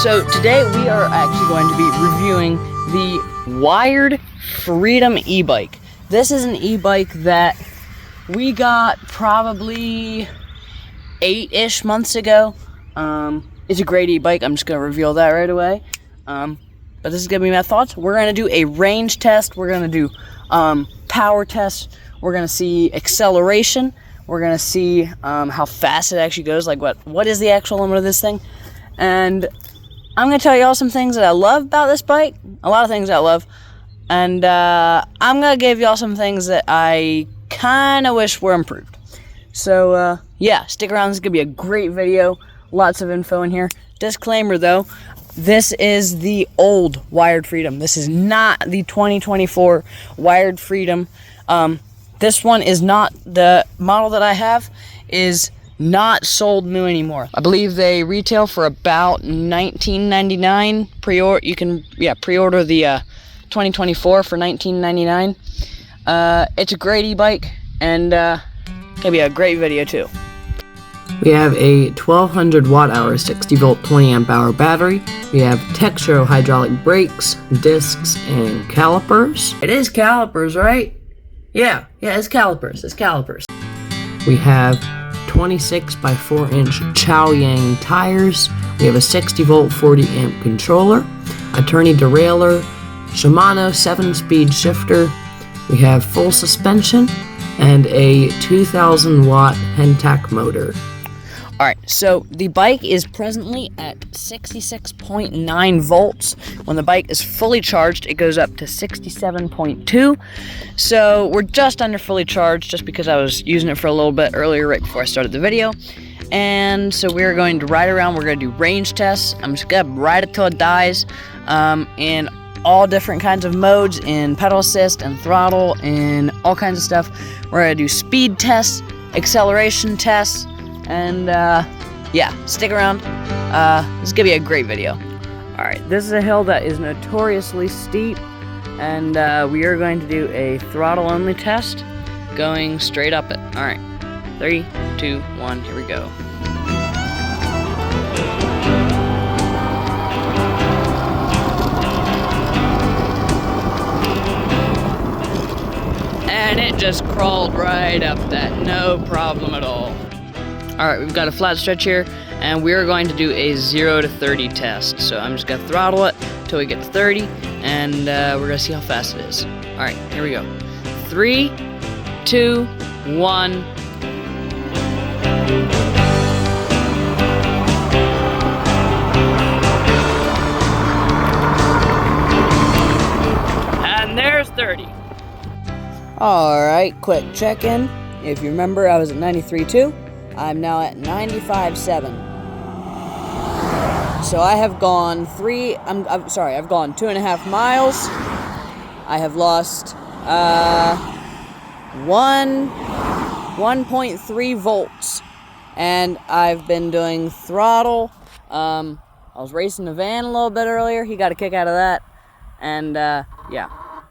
So today we are actually going to be reviewing the Wired Freedom e-bike. This is an e-bike that we got probably 8-ish months ago. It's a great e-bike. I'm just going to reveal that right away. But this is going to be my thoughts. We're going to do a range test. We're going to do power test. We're going to see acceleration. We're going to see how fast it actually goes. Like what is the actual limit of this thing? And I'm going to tell you all some things that I love about this bike. A lot of things I love. And I'm going to give you all some things that I kind of wish were improved. So, yeah, stick around. This is going to be a great video. Lots of info in here. Disclaimer, though. This is the old Wired Freedom. This is not the 2024 Wired Freedom. This one is not, the model that I have is not sold new anymore. I believe they retail for about $19.99. You can pre-order the 2024 for $19.99. It's a great e-bike, and gonna be a great video too. We have a 1200 watt-hour 60 volt 20 amp hour battery. We have Textro hydraulic brakes, discs, and calipers. It is calipers, right? Yeah, it's calipers. It's calipers. We have 26 by 4 inch Chow Yang tires. We have a 60 volt 40 amp controller, a tourney derailleur, Shimano 7-speed shifter. We have full suspension and a 2000 watt Pentac motor. Alright, so the bike is presently at 66.9 volts. When the bike is fully charged, it goes up to 67.2. So we're just under fully charged, just because I was using it for a little bit earlier right before I started the video. And so we're going to ride around. We're going to do range tests. I'm just going to ride it till it dies. In all different kinds of modes, in pedal assist and throttle and all kinds of stuff. We're going to do speed tests, acceleration tests. And, yeah, stick around. This is gonna be a great video. Alright, this is a hill that is notoriously steep, and we are going to do a throttle-only test, going straight up it. Alright, 3, 2, 1, here we go. And it just crawled right up that, no problem at all. Alright, we've got a flat stretch here, and we're going to do a 0 to 30 test. So I'm just going to throttle it until we get to 30, and we're going to see how fast it is. Alright, here we go. 3, 2, 1. And there's 30. Alright, quick check-in. If you remember, I was at 93.2. I'm now at 95.7. So I have gone I've gone 2.5 miles. I have lost 1.3 volts. And I've been doing throttle. I was racing the van a little bit earlier. He got a kick out of that. And yeah,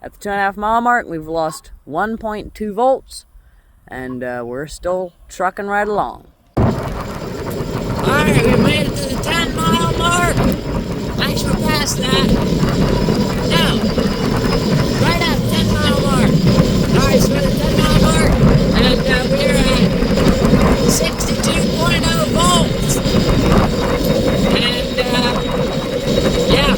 at the 2.5 mile mark, we've lost 1.2 volts. And we're still trucking right along. Alright, we made it to the 10 mile mark. Actually, we're past that. No, right at the 10 mile mark. Alright, so we're at the 10 mile mark, and we're at 62.0 volts. And yeah.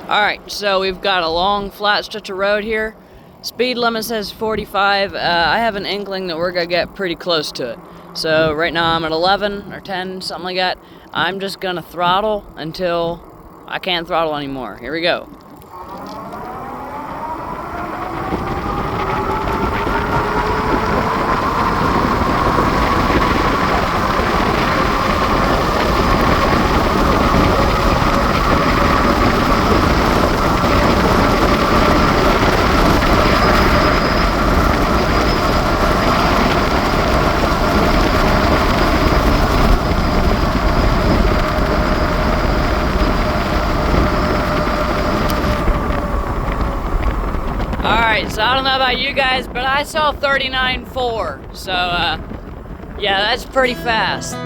Alright, so we've got a long flat stretch of road here. Speed limit says 45. I have an inkling that we're going to get pretty close to it. So right now I'm at 11 or 10, something like that. I'm just going to throttle until I can't throttle anymore. Here we go. Alright, so I don't know about you guys, but I saw 39.4, so yeah, that's pretty fast.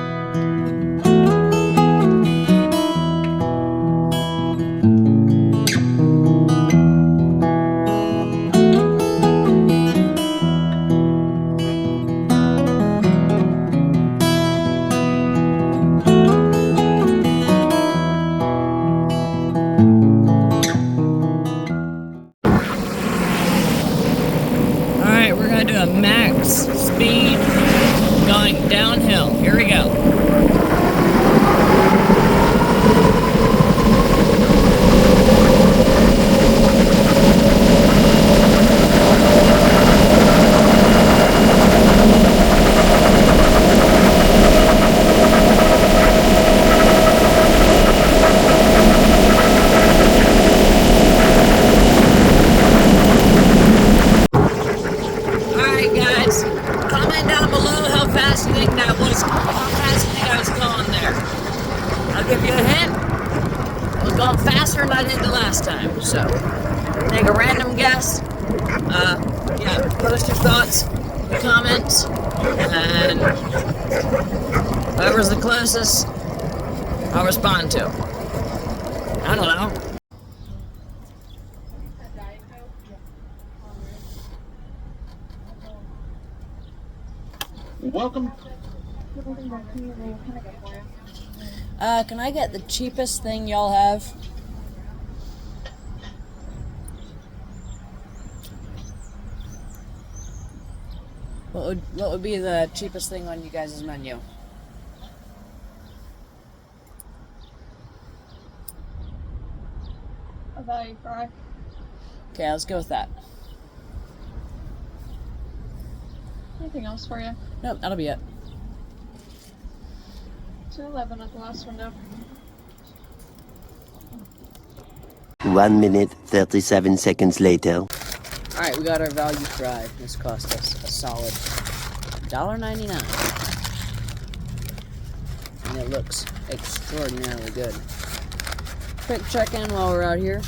did the last time. So, take a random guess. Yeah, post your thoughts in the comments, and whoever's the closest, I'll respond to. I don't know. Welcome. Can I get the cheapest thing y'all have? What would be the cheapest thing on you guys' menu? A value fry. Okay, let's go with that. Anything else for you? Nope, that'll be it. 211 at the last window. 1 minute, 37 seconds later. Alright, we got our value fry. This cost us a solid $1.99. And it looks extraordinarily good. Quick check-in while we're out here.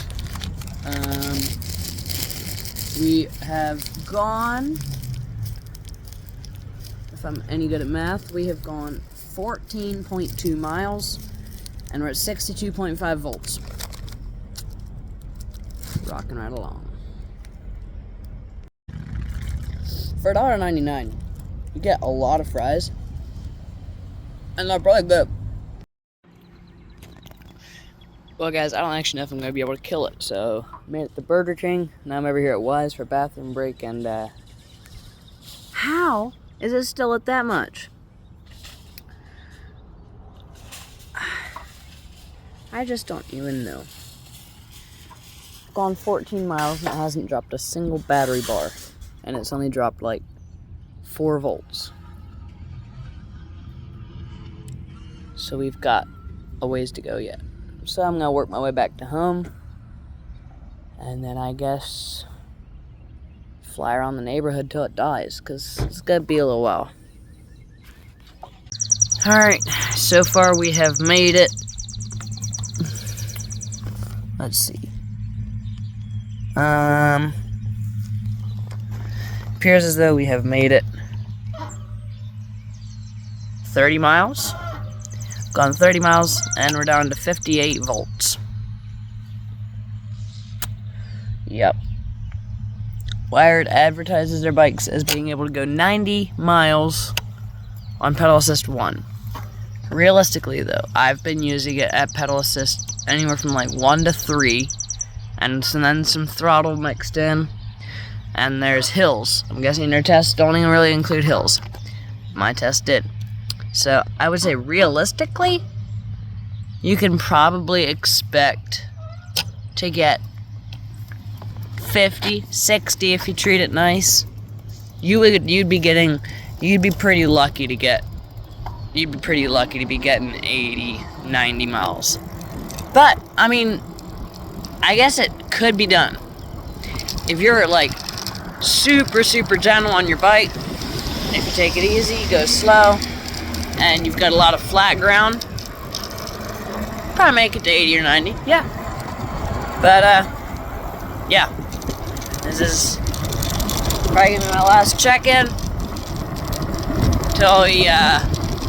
We have gone, if I'm any good at math, we have gone 14.2 miles, and we're at 62.5 volts. Rocking right along. For $1.99, you get a lot of fries, and they're probably good. Well, guys, I don't actually know if I'm going to be able to kill it, so made it to Burger King. Now I'm over here at Wise for a bathroom break, and how is it still at that much? I just don't even know. Gone 14 miles and it hasn't dropped a single battery bar, and it's only dropped like 4 volts. So we've got a ways to go yet. So I'm gonna work my way back to home, and then I guess fly around the neighborhood till it dies, because it's gonna be a little while. Alright, so far we have made it. Let's see. Appears as though we have made it 30 miles. Gone 30 miles, and we're down to 58 volts. Yep. Wired advertises their bikes as being able to go 90 miles on pedal assist 1. Realistically, though, I've been using it at pedal assist anywhere from like 1 to 3, and then some throttle mixed in, and there's hills. I'm guessing their tests don't even really include hills. My test did. So I would say realistically, you can probably expect to get 50, 60 if you treat it nice. You'd be pretty lucky to be getting 80, 90 miles. But, I mean, I guess it could be done. If you're like super, super gentle on your bike, if you take it easy, go slow, and you've got a lot of flat ground, probably make it to 80 or 90, yeah. But, yeah. This is probably gonna be my last check-in till we,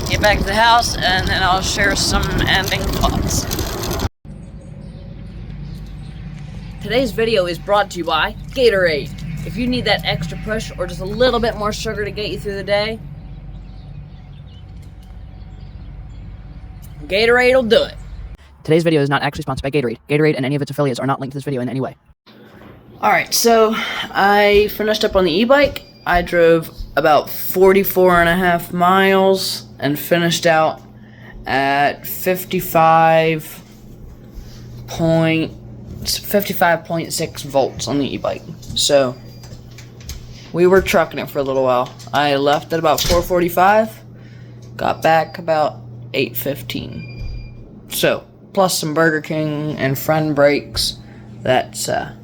get back to the house, and then I'll share some ending thoughts. Today's video is brought to you by Gatorade. If you need that extra push or just a little bit more sugar to get you through the day, Gatorade will do it. Today's video is not actually sponsored by Gatorade. Gatorade and any of its affiliates are not linked to this video in any way. Alright, so I finished up on the e-bike. I drove about 44.5 miles and finished out at 55.6 volts on the e-bike. So we were trucking it for a little while. I left at about 4:45, got back about 8:15. So plus some Burger King and friend breaks, that's a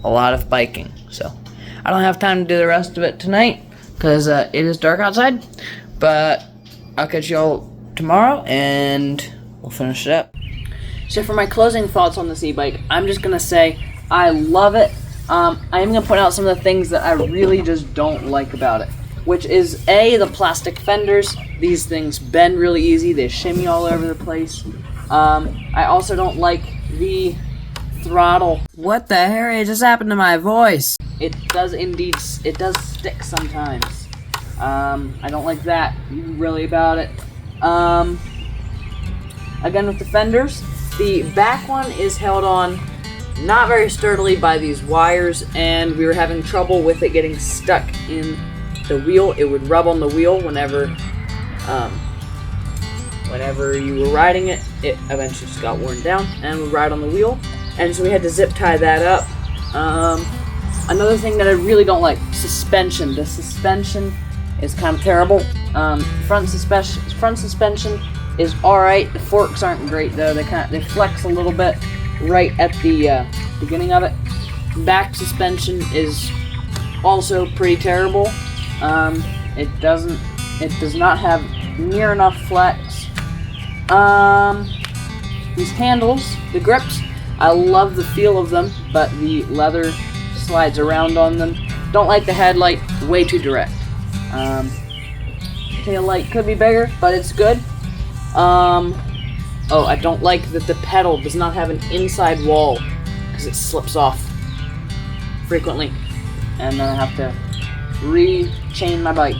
lot of biking. So I don't have time to do the rest of it tonight because it is dark outside, but I'll catch y'all tomorrow and we'll finish it up. So for my closing thoughts on this e-bike, I'm just gonna say I love it. I'm gonna point out some of the things that I really just don't like about it, which is the plastic fenders. These things bend really easy. They shimmy all over the place. I also don't like the throttle. What the hell just happened to my voice? It does stick sometimes. I don't like that really about it. Again, with the fenders, the back one is held on not very sturdily by these wires, and we were having trouble with it getting stuck in the wheel. It would rub on the wheel whenever you were riding it. It eventually just got worn down and would ride on the wheel, and so we had to zip tie that up. Another thing that I really don't like, suspension. The suspension is kind of terrible. Front suspension is alright. The forks aren't great though. They flex a little bit right at the beginning of it. Back suspension is also pretty terrible. It does not have near enough flex. These handles, the grips, I love the feel of them, but the leather slides around on them. Don't like the headlight, way too direct. Tail light could be bigger, but it's good. Oh, I don't like that the pedal does not have an inside wall, because it slips off frequently, and then I have to re-chain my bike.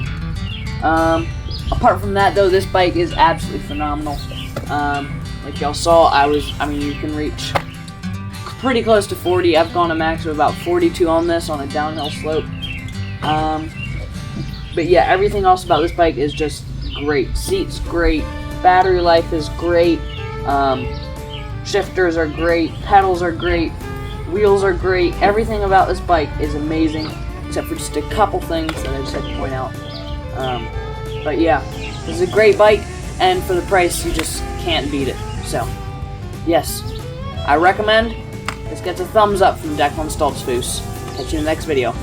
Apart from that though, this bike is absolutely phenomenal. Like y'all saw, you can reach pretty close to 40. I've gone a max of about 42 on this on a downhill slope. But yeah, everything else about this bike is just great. Seats great, battery life is great, shifters are great, pedals are great, wheels are great. Everything about this bike is amazing, except for just a couple things that I just had to point out. But yeah, this is a great bike, and for the price, you just can't beat it. So, yes, I recommend. This gets a thumbs up from Declan Stoltzfus. Catch you in the next video.